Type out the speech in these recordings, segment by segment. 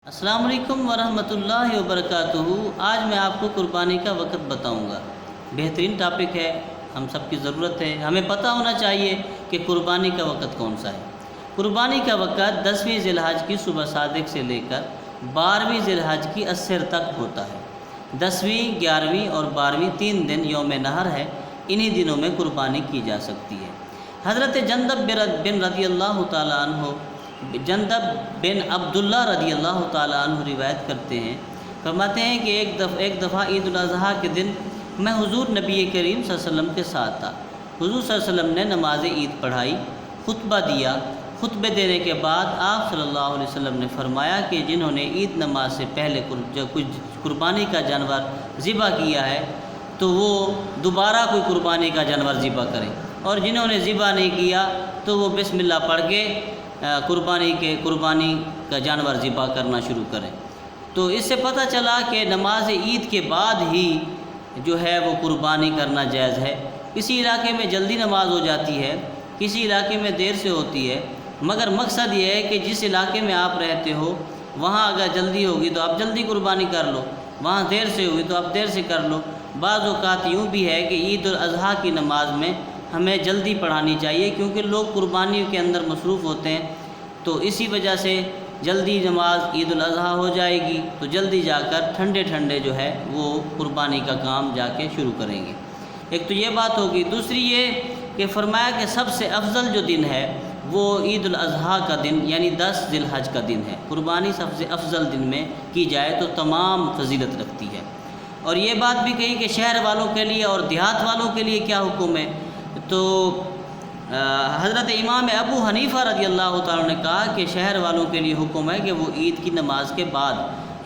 السلام علیکم ورحمۃ اللہ وبرکاتہ۔ آج میں آپ کو قربانی کا وقت بتاؤں گا۔ بہترین ٹاپک ہے، ہم سب کی ضرورت ہے، ہمیں پتہ ہونا چاہیے کہ قربانی کا وقت کون سا ہے۔ قربانی کا وقت 10ویں ذی الحج کی صبح صادق سے لے کر 12ویں ذی الحج کی عصر تک ہوتا ہے۔ 10ویں، 11ویں اور 12ویں 3 دن یوم نحر ہے، انہی دنوں میں قربانی کی جا سکتی ہے۔ حضرت جندب بن رضی اللہ تعالیٰ عنہ، جندب بن عبداللہ رضی اللہ تعالیٰ عنہ روایت کرتے ہیں، فرماتے ہیں کہ ایک دفعہ عید الاضحیٰ کے دن میں حضور نبی کریم صلی اللہ علیہ وسلم کے ساتھ تھا۔ حضور صلی اللہ علیہ وسلم نے نماز عید پڑھائی، خطبہ دیا۔ خطبے دینے کے بعد آپ صلی اللہ علیہ وسلم نے فرمایا کہ جنہوں نے عید نماز سے پہلے کچھ قربانی کا جانور ذبح کیا ہے تو وہ دوبارہ کوئی قربانی کا جانور ذبح کریں، اور جنہوں نے ذبح نہیں کیا تو وہ بسم اللہ پڑھ کے قربانی کا جانور ذبح کرنا شروع کریں۔ تو اس سے پتہ چلا کہ نماز عید کے بعد ہی جو ہے وہ قربانی کرنا جائز ہے۔ کسی علاقے میں جلدی نماز ہو جاتی ہے، کسی علاقے میں دیر سے ہوتی ہے، مگر مقصد یہ ہے کہ جس علاقے میں آپ رہتے ہو وہاں اگر جلدی ہوگی تو آپ جلدی قربانی کر لو، وہاں دیر سے ہوگی تو آپ دیر سے کر لو۔ بعض اوقات یوں بھی ہے کہ عید الاضحیٰ کی نماز میں ہمیں جلدی پڑھانی چاہیے، کیونکہ لوگ قربانیوں کے اندر مصروف ہوتے ہیں، تو اسی وجہ سے جلدی نماز عید الاضحیٰ ہو جائے گی تو جلدی جا کر ٹھنڈے جو ہے وہ قربانی کا کام جا کے شروع کریں گے۔ ایک تو یہ بات ہوگی۔ دوسری یہ کہ فرمایا کہ سب سے افضل جو دن ہے وہ عید الاضحیٰ کا دن یعنی 10 ذی الحج کا دن ہے۔ قربانی سب سے افضل دن میں کی جائے تو تمام فضیلت رکھتی ہے۔ اور یہ بات بھی کہی کہ شہر والوں کے لیے اور دیہات والوں کے لیے کیا حکم ہے، تو حضرت امام ابو حنیفہ رضی اللہ تعالیٰ نے کہا کہ شہر والوں کے لیے حکم ہے کہ وہ عید کی نماز کے بعد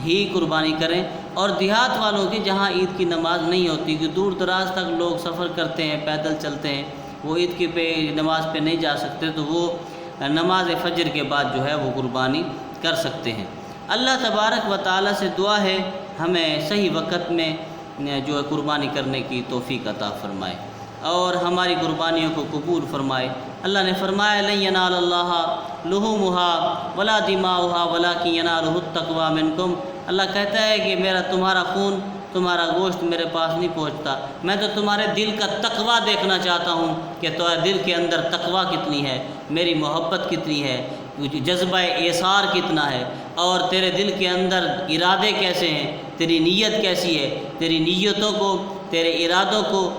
ہی قربانی کریں، اور دیہات والوں کی جہاں عید کی نماز نہیں ہوتی، کہ دور دراز تک لوگ سفر کرتے ہیں، پیدل چلتے ہیں، وہ عید کی نماز پہ نہیں جا سکتے، تو وہ نماز فجر کے بعد جو ہے وہ قربانی کر سکتے ہیں۔ اللہ تبارک و تعالیٰ سے دعا ہے ہمیں صحیح وقت میں جو ہے قربانی کرنے کی توفیق عطا فرمائے اور ہماری قربانیوں کو قبول فرمائے۔ اللہ نے فرمایا لن ینال اللہ لحومها ولا دماؤها ولکن ینالہ التقوی منکم۔ اللہ کہتا ہے کہ تمہارا خون، تمہارا گوشت میرے پاس نہیں پہنچتا، میں تو تمہارے دل کا تقوی دیکھنا چاہتا ہوں کہ تمہارے دل کے اندر تقوی کتنی ہے، میری محبت کتنی ہے، جذبہ ایثار کتنا ہے، اور تیرے دل کے اندر ارادے کیسے ہیں، تیری نیت کیسی ہے۔ تیری نیتوں کو، تیرے ارادوں کو